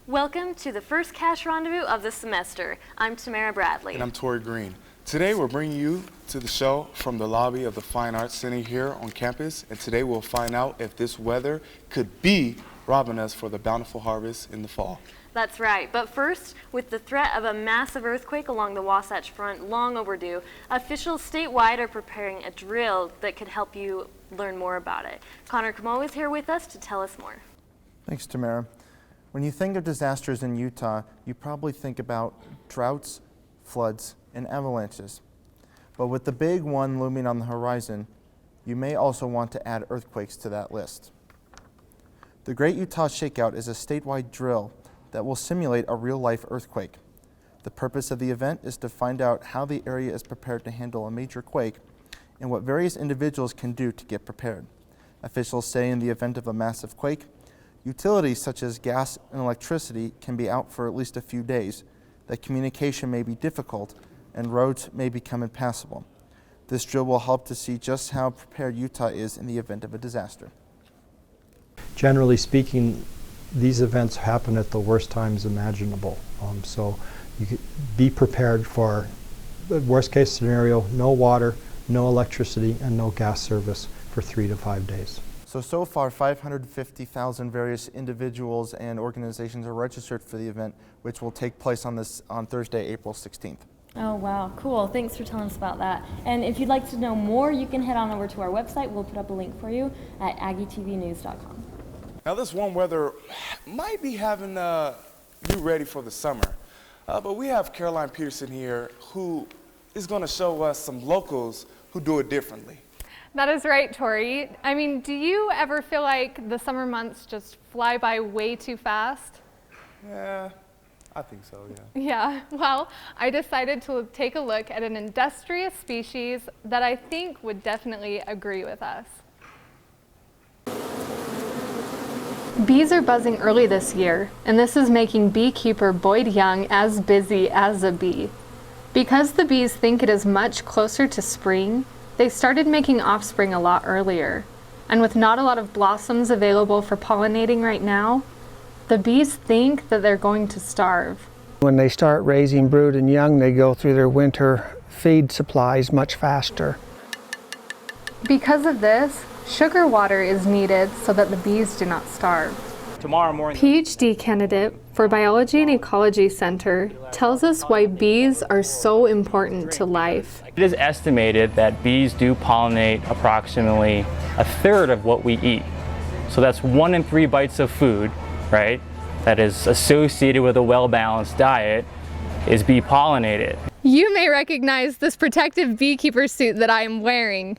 Welcome to the first Cache Rendezvous of the semester. I'm Tamara Bradley. And I'm Tori Green. Today we're bringing you to the show from the lobby of the Fine Arts Center here on campus. And today we'll find out if this weather could be robbing us for the bountiful harvest in the fall. That's right. But first, with the threat of a massive earthquake along the Wasatch Front long overdue, officials statewide are preparing a drill that could help you learn more about it. Connor Camo is here with us to tell us more. Thanks, Tamara. When you think of disasters in Utah, you probably think about droughts, floods, and avalanches. But with the big one looming on the horizon, you may also want to add earthquakes to that list. The Great Utah Shakeout is a statewide drill that will simulate a real-life earthquake. The purpose of the event is to find out how the area is prepared to handle a major quake and what various individuals can do to get prepared. Officials say in the event of a massive quake, utilities such as gas and electricity can be out for at least a few days, that communication may be difficult, and roads may become impassable. This drill will help to see just how prepared Utah is in the event of a disaster. Generally speaking, these events happen at the worst times imaginable. So you could be prepared for the worst case scenario: no water, no electricity, and no gas service for 3 to 5 days. So far, 550,000 various individuals and organizations are registered for the event, which will take place on Thursday, April 16th. Oh, wow. Cool. Thanks for telling us about that. And if you'd like to know more, you can head on over to our website. We'll put up a link for you at aggietvnews.com. Now this warm weather might be having you ready for the summer, but we have Caroline Peterson here who is going to show us some locals who do it differently. That is right, Tori. I mean, do you ever feel like the summer months just fly by way too fast? Yeah, I think so, yeah. Yeah, well, I decided to take a look at an industrious species that I think would definitely agree with us. Bees are buzzing early this year, and this is making beekeeper Boyd Young as busy as a bee. Because the bees think it is much closer to spring, they started making offspring a lot earlier. And with not a lot of blossoms available for pollinating right now, the bees think that they're going to starve. When they start raising brood and young, they go through their winter feed supplies much faster. Because of this, sugar water is needed so that the bees do not starve. Tomorrow morning. PhD candidate for Biology and Ecology Center tells us why bees are so important to life. It is estimated that bees do pollinate approximately a third of what we eat. So that's 1 in 3 bites of food, right, that is associated with a well-balanced diet is bee pollinated. You may recognize this protective beekeeper suit that I am wearing,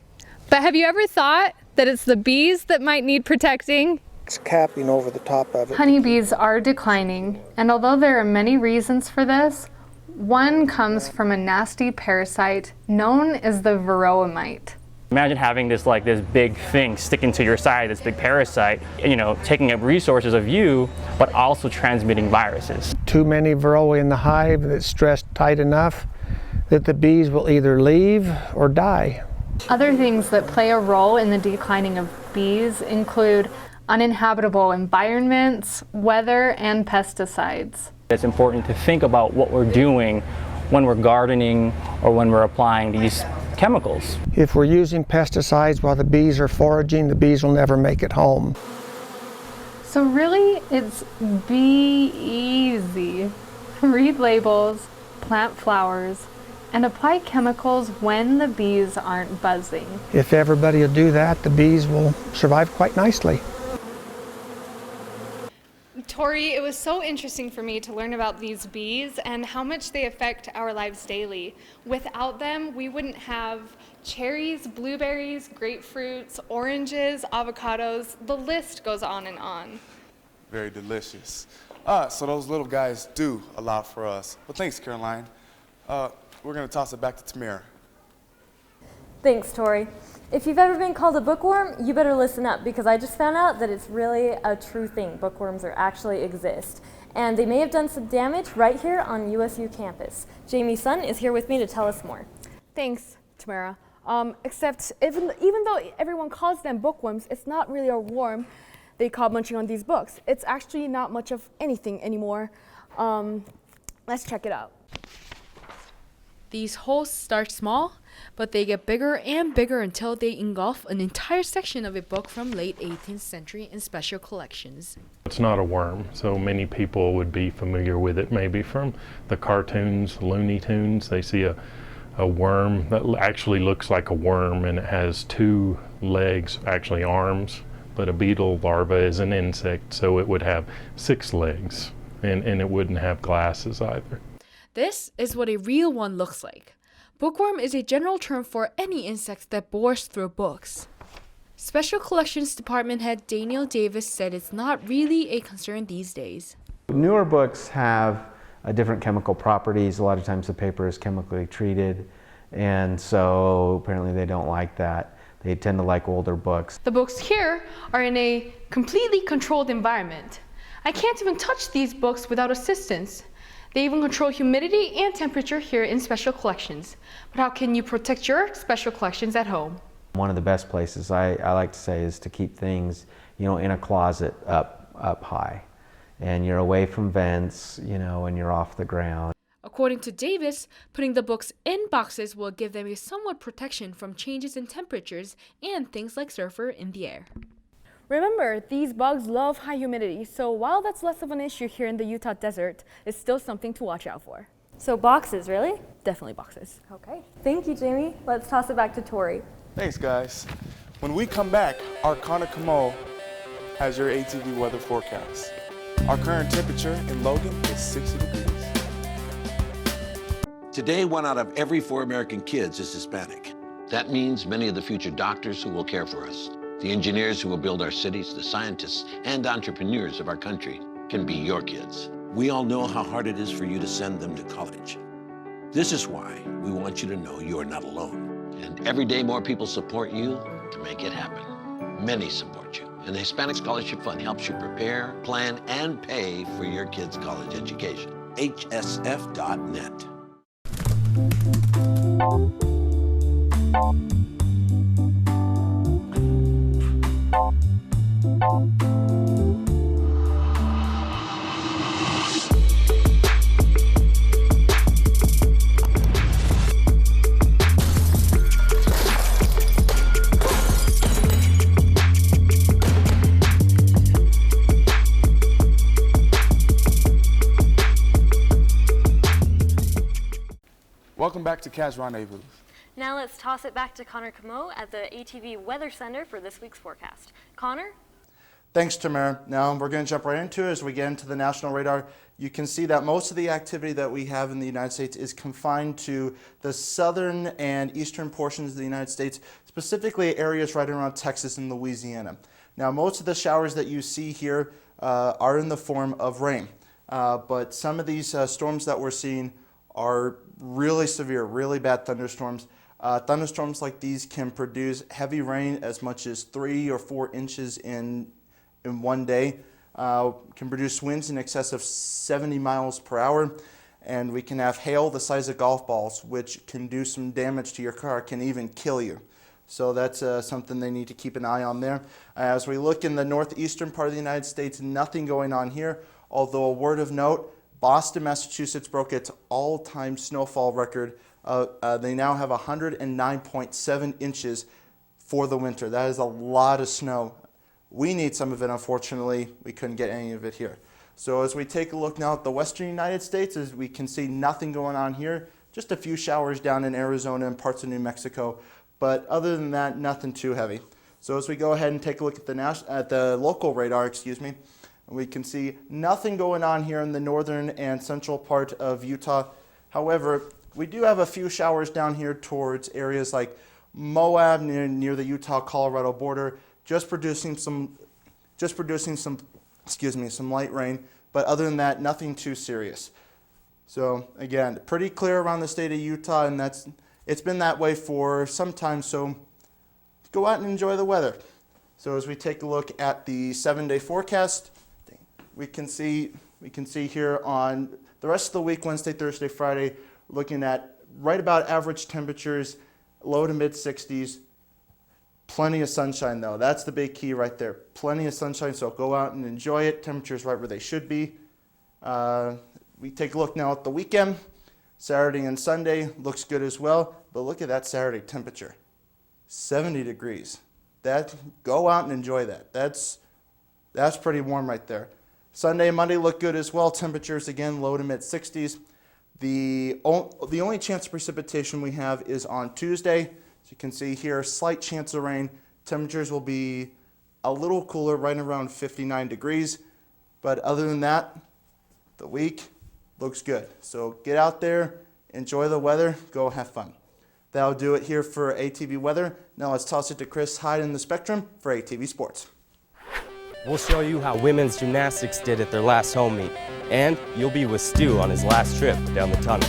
but have you ever thought that it's the bees that might need protecting? It's capping over the top of it. Honeybees are declining, and although there are many reasons for this, one comes from a nasty parasite known as the varroa mite. Imagine having this big thing sticking to your side, this big parasite, taking up resources of you, but also transmitting viruses. Too many varroa in the hive that's stressed tight enough that the bees will either leave or die. Other things that play a role in the declining of bees include uninhabitable environments, weather, and pesticides. It's important to think about what we're doing when we're gardening or when we're applying these chemicals. If we're using pesticides while the bees are foraging, the bees will never make it home. So really, it's be easy. Read labels, plant flowers, and apply chemicals when the bees aren't buzzing. If everybody will do that, the bees will survive quite nicely. Tori, it was so interesting for me to learn about these bees and how much they affect our lives daily. Without them, we wouldn't have cherries, blueberries, grapefruits, oranges, avocados. The list goes on and on. Very delicious. So those little guys do a lot for us. Well, thanks, Caroline. We're going to toss it back to Tamara. Thanks, Tori. If you've ever been called a bookworm, you better listen up, because I just found out that it's really a true thing. Bookworms actually exist. And they may have done some damage right here on USU campus. Jamie Sun is here with me to tell us more. Thanks, Tamara. Except even though everyone calls them bookworms, it's not really a worm. they caught munching on these books. It's actually not much of anything anymore. Let's check it out. These holes start small, but they get bigger and bigger until they engulf an entire section of a book from late 18th century in special collections. It's not a worm, so many people would be familiar with it maybe from the cartoons, Looney Tunes. They see a worm that actually looks like a worm, and it has 2 legs, actually arms, but a beetle larva is an insect, so it would have 6 legs, and it wouldn't have glasses either. This is what a real one looks like. Bookworm is a general term for any insect that bores through books. Special Collections Department head Daniel Davis said it's not really a concern these days. Newer books have different chemical properties. A lot of times the paper is chemically treated, and so apparently they don't like that. They tend to like older books. The books here are in a completely controlled environment. I can't even touch these books without assistance. They even control humidity and temperature here in Special Collections. But how can you protect your special collections at home? One of the best places I like to say is to keep things, in a closet up high. And you're away from vents, and you're off the ground. According to Davis, putting the books in boxes will give them a somewhat protection from changes in temperatures and things like sulfur in the air. Remember, these bugs love high humidity, so while that's less of an issue here in the Utah desert, it's still something to watch out for. So boxes, really? Definitely boxes. Okay. Thank you, Jamie. Let's toss it back to Tori. Thanks, guys. When we come back, our Connor Camo has your ATV weather forecast. Our current temperature in Logan is 60 degrees. Today, 1 out of every 4 American kids is Hispanic. That means many of the future doctors who will care for us, the engineers who will build our cities, the scientists and entrepreneurs of our country can be your kids. We all know how hard it is for you to send them to college. This is why we want you to know you are not alone. And every day more people support you to make it happen. Many support you. And the Hispanic Scholarship Fund helps you prepare, plan, and pay for your kids' college education. hsf.net. Welcome back to Cache Rendezvous. Now let's toss it back to Connor Camo at the ATV Weather Center for this week's forecast. Connor? Thanks, Tamara. Now we're going to jump right into it as we get into the national radar. You can see that most of the activity that we have in the United States is confined to the southern and eastern portions of the United States, specifically areas right around Texas and Louisiana. Now, most of the showers that you see here are in the form of rain, but some of these storms that we're seeing are really severe, really bad thunderstorms. Thunderstorms like these can produce heavy rain as much as 3 or 4 inches in one day. Can produce winds in excess of 70 miles per hour, and we can have hail the size of golf balls, which can do some damage to your car, can even kill you. So that's something they need to keep an eye on there. As we look in the northeastern part of the United States, nothing going on here, although a word of note, Boston, Massachusetts broke its all-time snowfall record. They now have 109.7 inches for the winter. That is a lot of snow. We need some of it, unfortunately. We couldn't get any of it here. So as we take a look now at the western United States, as we can see nothing going on here, just a few showers down in Arizona and parts of New Mexico. But other than that, nothing too heavy. So as we go ahead and take a look at the local radar, we can see nothing going on here in the northern and central part of Utah. However, we do have a few showers down here towards areas like Moab near the Utah-Colorado border, just producing some light rain. But other than that, nothing too serious. So again, pretty clear around the state of Utah, and it's been that way for some time. So go out and enjoy the weather. So as we take a look at the 7-day forecast, we can see here on the rest of the week, Wednesday, Thursday, Friday, looking at right about average temperatures, low to mid 60s. Plenty of sunshine though. That's the big key right there. Plenty of sunshine, so go out and enjoy it. Temperatures right where they should be. We take a look now at the weekend. Saturday and Sunday looks good as well, but look at that Saturday temperature. 70 degrees. Go out and enjoy that. That's pretty warm right there. Sunday and Monday look good as well. Temperatures again low to mid 60s. The only chance of precipitation we have is on Tuesday. As you can see here, slight chance of rain. Temperatures will be a little cooler, right around 59 degrees. But other than that, the week looks good. So get out there, enjoy the weather, go have fun. That'll do it here for ATV weather. Now let's toss it to Chris Hyde in the Spectrum for ATV Sports. We'll show you how women's gymnastics did at their last home meet. And you'll be with Stu on his last trip down the tunnel.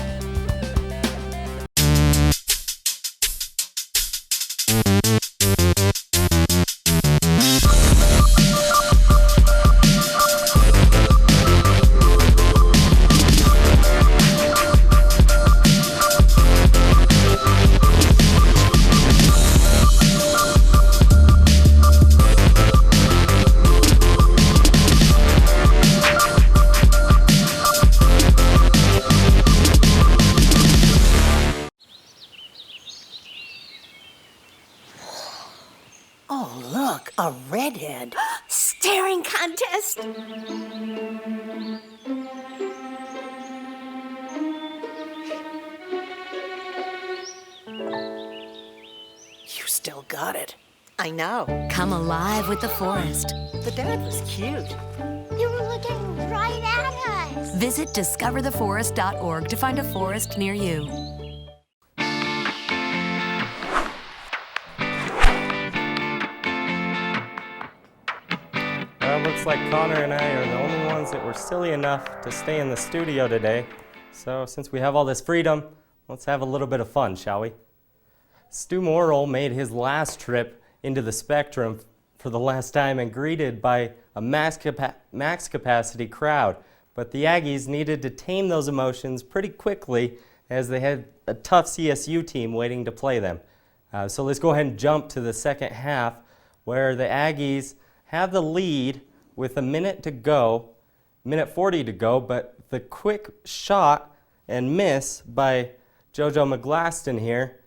Oh, look, a redhead. Staring contest. You still got it. I know. Come alive with the forest. The dad was cute. You were looking right at us. Visit discovertheforest.org to find a forest near you. Looks like Connor and I are the only ones that were silly enough to stay in the studio today. So since we have all this freedom, let's have a little bit of fun, shall we? Stu Morrill made his last trip into the Spectrum for the last time and greeted by a max capacity crowd. But the Aggies needed to tame those emotions pretty quickly as they had a tough CSU team waiting to play them. So let's go ahead and jump to the second half where the Aggies have the lead with a minute 40 to go, but the quick shot and miss by JoJo McGlaston here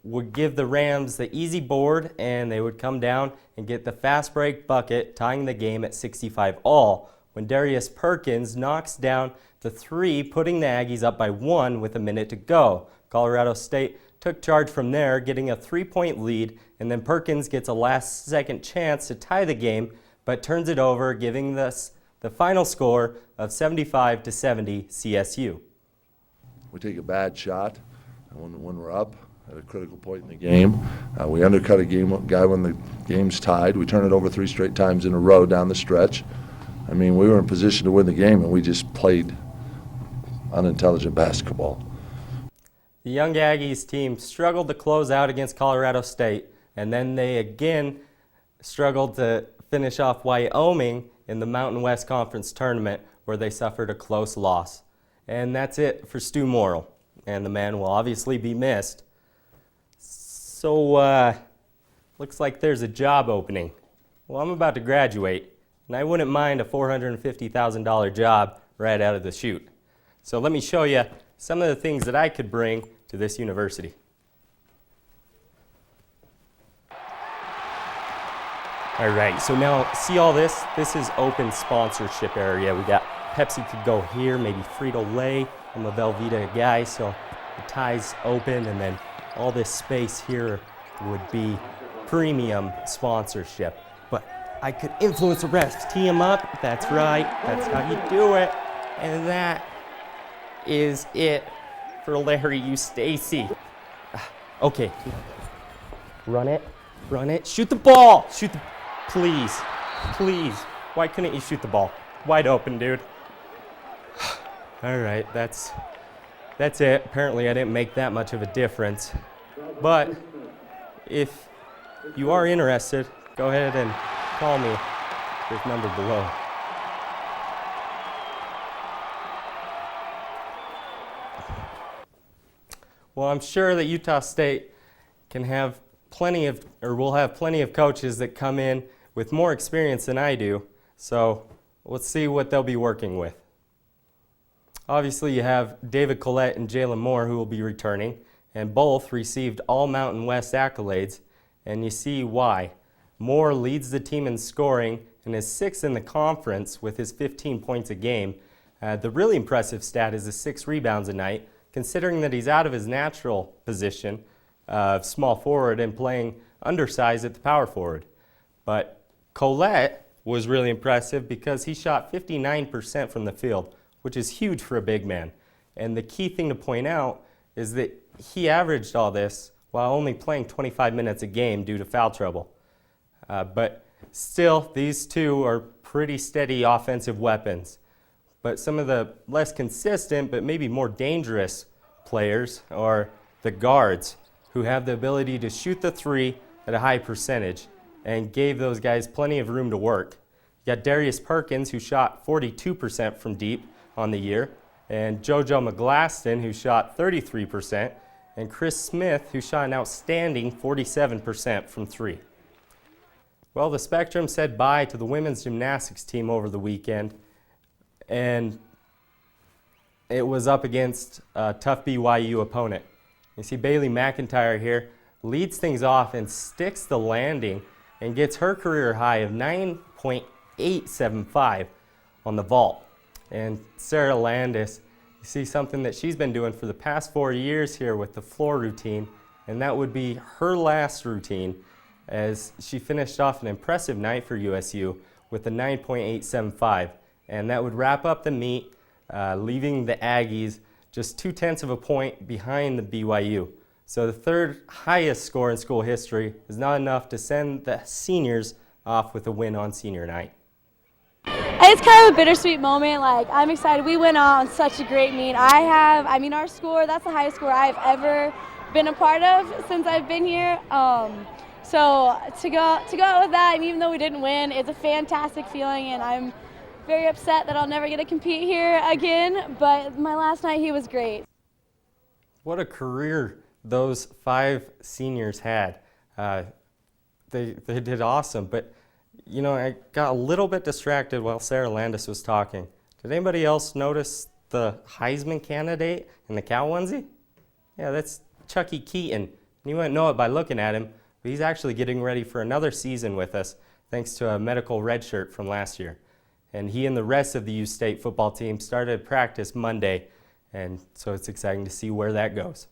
would give the Rams the easy board, and they would come down and get the fast break bucket, tying the game at 65 all, when Darius Perkins knocks down the three, putting the Aggies up by 1 with a minute to go. Colorado State took charge from there, getting a 3-point lead, and then Perkins gets a last-second chance to tie the game, but turns it over, giving us the final score of 75-70 CSU. We take a bad shot when we're up at a critical point in the game. We undercut a guy when the game's tied. We turn it over 3 straight times in a row down the stretch. I mean, we were in position to win the game, and we just played unintelligent basketball. The Young Aggies team struggled to close out against Colorado State, and then they again struggled to finish off Wyoming in the Mountain West Conference tournament, where they suffered a close loss. And that's it for Stu Morrill, and the man will obviously be missed. So, looks like there's a job opening. Well, I'm about to graduate, and I wouldn't mind a $450,000 job right out of the chute. So let me show you some of the things that I could bring to this university. All right, so now see all this? This is open sponsorship area. We got Pepsi could go here, maybe Frito-Lay. I'm a Velveeta guy, so the tie's open, and then all this space here would be premium sponsorship. But I could influence the rest, tee them up, that's right, that's how you do it. And that is it for Larry Eustace. Okay, run it, shoot the ball, please, why couldn't you shoot the ball? Wide open, dude. All right, that's it. Apparently I didn't make that much of a difference. But if you are interested, go ahead and call me. There's number below. Well, I'm sure that Utah State can have we'll have plenty of coaches that come in with more experience than I do. So let's see what they'll be working with. Obviously, you have David Collette and Jalen Moore who will be returning, and both received all Mountain West accolades, and you see why. Moore leads the team in scoring and is 6th in the conference with his 15 points a game. The really impressive stat is his 6 rebounds a night, considering that he's out of his natural position of small forward and playing undersized at the power forward. But Collette was really impressive because he shot 59% from the field, which is huge for a big man. And the key thing to point out is that he averaged all this while only playing 25 minutes a game due to foul trouble. But still, these two are pretty steady offensive weapons. But some of the less consistent but maybe more dangerous players are the guards, who have the ability to shoot the three at a high percentage and gave those guys plenty of room to work. You got Darius Perkins, who shot 42% from deep on the year, and JoJo McGlaston, who shot 33%, and Chris Smith, who shot an outstanding 47% from three. Well, the Spectrum said bye to the women's gymnastics team over the weekend, and it was up against a tough BYU opponent. You see Bailey McIntyre here leads things off and sticks the landing and gets her career high of 9.875 on the vault. And Sarah Landis, you see something that she's been doing for the past 4 years here with the floor routine, and that would be her last routine, as she finished off an impressive night for USU with a 9.875. And that would wrap up the meet, leaving the Aggies just 0.2 of a point behind the BYU. So the third highest score in school history is not enough to send the seniors off with a win on senior night. It's kind of a bittersweet moment. Like, I'm excited. We went on such a great meet. Our score, that's the highest score I've ever been a part of since I've been here. So to go out with that, and even though we didn't win, it's a fantastic feeling, and I'm very upset that I'll never get to compete here again, but my last night he was great. What a career those 5 seniors had. They did awesome, but you know, I got a little bit distracted while Sarah Landis was talking. Did anybody else notice the Heisman candidate in the cow onesie? Yeah, that's Chucky Keaton. You wouldn't know it by looking at him, but he's actually getting ready for another season with us thanks to a medical red shirt from last year. And he and the rest of the U State football team started practice Monday, and so it's exciting to see where that goes.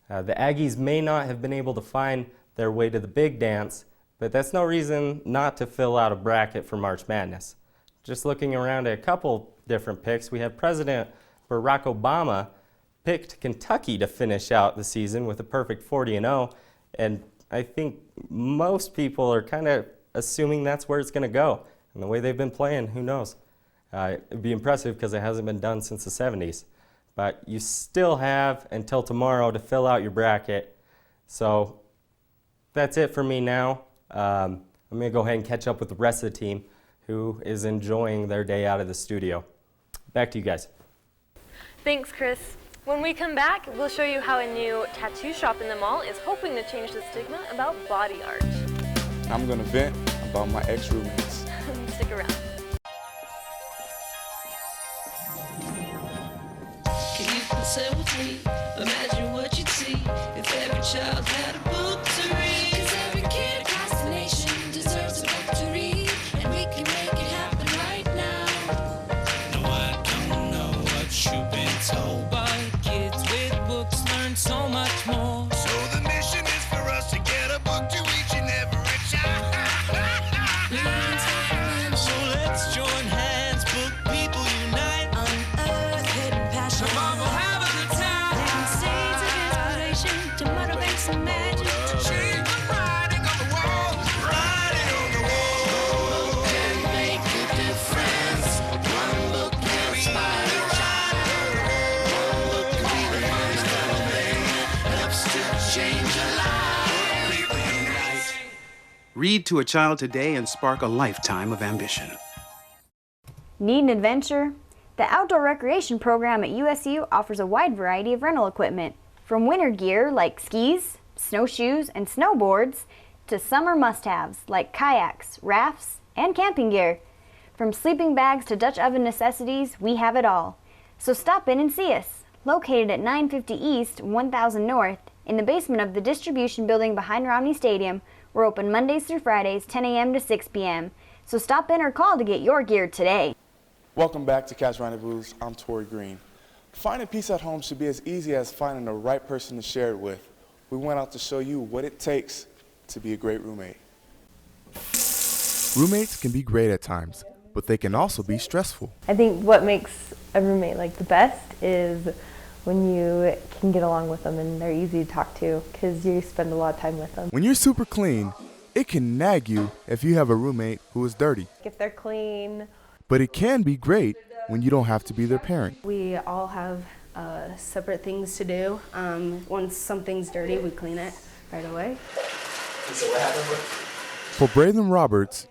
The Aggies may not have been able to find their way to the big dance, but that's no reason not to fill out a bracket for March Madness. Just looking around at a couple different picks, we have President Barack Obama picked Kentucky to finish out the season with a perfect 40-0, and I think most people are kind of assuming that's where it's going to go. And the way they've been playing, who knows? It'd be impressive because it hasn't been done since the 70s. But you still have until tomorrow to fill out your bracket. So that's it for me now. I'm going to go ahead and catch up with the rest of the team who is enjoying their day out of the studio. Back to you guys. Thanks, Chris. When we come back, we'll show you how a new tattoo shop in the mall is hoping to change the stigma about body art. I'm going to vent about my ex-roommates. Stick around. Can you concern with me? Imagine what you'd see if every child had a book to read. 'Cause every kid across the nation deserves a book to read, and we can make it happen right now. No, I don't know what you've been told, but kids with books learn so much more. So the mission is for us to get a book to each and every child. So let's join hands, book people unite, unearth hidden passion. Come on, have a good time. Planting seeds of inspiration to motivate some magic. To change the writing on the wall, writing on the wall. One book can make a difference. One book can inspire a child. One book can be the first thing that helps to change a life. People unite. Read to a child today and spark a lifetime of ambition. Need an adventure? The Outdoor Recreation Program at USU offers a wide variety of rental equipment, from winter gear like skis, snowshoes and snowboards, to summer must-haves like kayaks, rafts, and camping gear. From sleeping bags to Dutch oven necessities, we have it all. So stop in and see us. Located at 950 East, 1000 North, in the basement of the distribution building behind Romney Stadium, we're open Mondays through Fridays, 10 a.m. to 6 p.m. So stop in or call to get your gear today. Welcome back to Cache Rendezvous. I'm Tori Green. Finding peace at home should be as easy as finding the right person to share it with. We went out to show you what it takes to be a great roommate. Roommates can be great at times, but they can also be stressful. I think what makes a roommate like the best is when you can get along with them and they're easy to talk to because you spend a lot of time with them. When you're super clean, it can nag you if you have a roommate who is dirty. If they're clean. But it can be great when you don't have to be their parent. We all have separate things to do. Once something's dirty, we clean it right away. For Braden Roberts,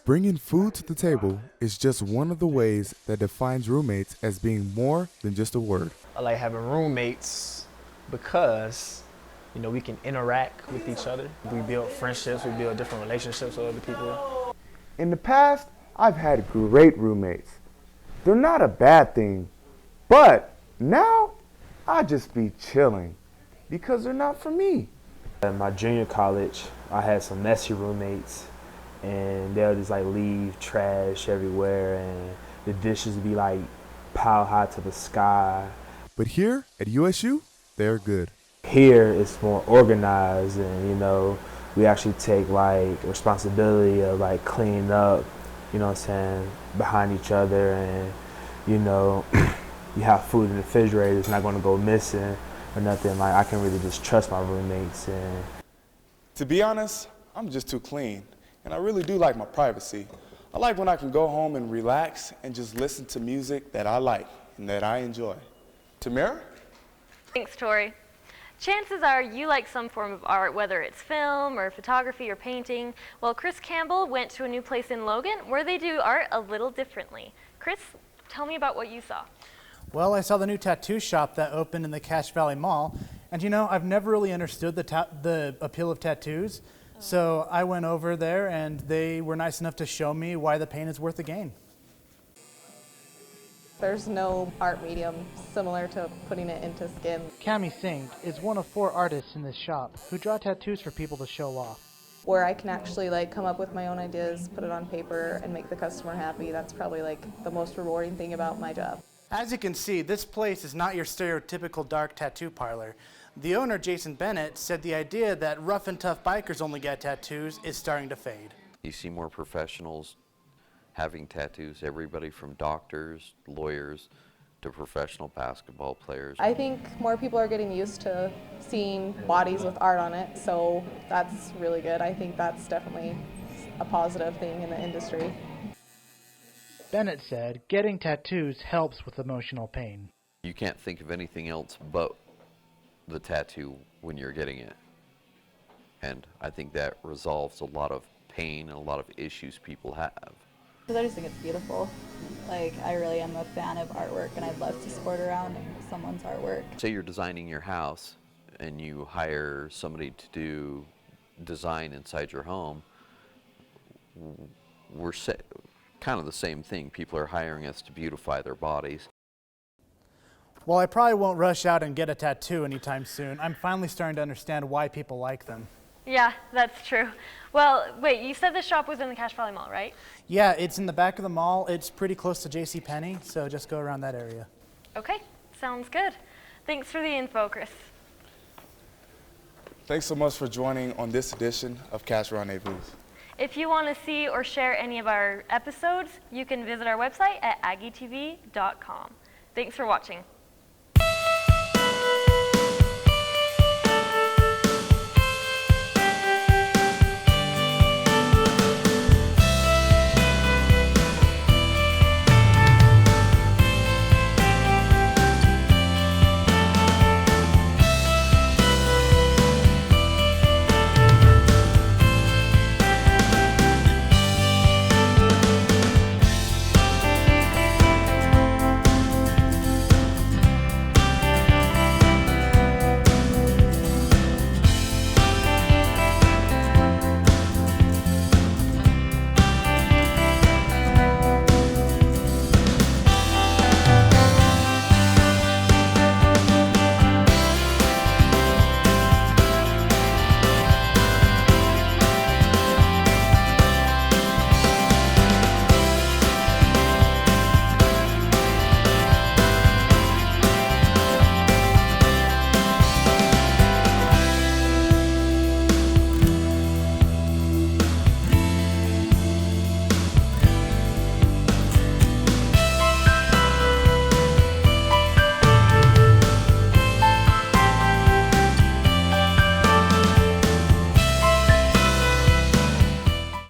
bringing food to the table is just one of the ways that defines roommates as being more than just a word. I like having roommates because, you know, we can interact with each other. We build friendships, we build different relationships with other people. In the past, I've had great roommates. They're not a bad thing, but now I just be chilling because they're not for me. At my junior college, I had some messy roommates, and they'll just like leave trash everywhere, and the dishes would be like piled high to the sky. But here at USU, they're good. Here it's more organized, and you know, we actually take like responsibility of like cleaning up, you know what I'm saying, behind each other, and you know, you have food in the refrigerator, it's not gonna go missing or nothing. Like I can really just trust my roommates. And to be honest, I'm just too clean, and I really do like my privacy. I like when I can go home and relax and just listen to music that I like and that I enjoy. Tamara? Thanks, Tori. Chances are you like some form of art, whether it's film or photography or painting. Well, Chris Campbell went to a new place in Logan where they do art a little differently. Chris, tell me about what you saw. Well, I saw the new tattoo shop that opened in the Cache Valley Mall, and you know, I've never really understood the appeal of tattoos, so I went over there and they were nice enough to show me why the pain is worth the gain. There's no art medium similar to putting it into skin. Cami Singh is one of 4 artists in this shop who draw tattoos for people to show off. Where I can actually like come up with my own ideas, put it on paper, and make the customer happy. That's probably like the most rewarding thing about my job. As you can see, this place is not your stereotypical dark tattoo parlor. The owner, Jason Bennett, said the idea that rough and tough bikers only get tattoos is starting to fade. You see more professionals having tattoos, everybody from doctors, lawyers, to professional basketball players. I think more people are getting used to seeing bodies with art on it, so that's really good. I think that's definitely a positive thing in the industry. Bennett said getting tattoos helps with emotional pain. You can't think of anything else but the tattoo when you're getting it. And I think that resolves a lot of pain and a lot of issues people have. Because I just think it's beautiful. Like, I really am a fan of artwork, and I'd love to sport around in someone's artwork. Say you're designing your house and you hire somebody to do design inside your home. We're kind of the same thing. People are hiring us to beautify their bodies. While I probably won't rush out and get a tattoo anytime soon, I'm finally starting to understand why people like them. Yeah, that's true. Well, wait, you said the shop was in the Cache Valley Mall, right? Yeah, it's in the back of the mall. It's pretty close to JCPenney, so just go around that area. Okay, sounds good. Thanks for the info, Chris. Thanks so much for joining on this edition of Cache Rendezvous. If you want to see or share any of our episodes, you can visit our website at aggietv.com. Thanks for watching.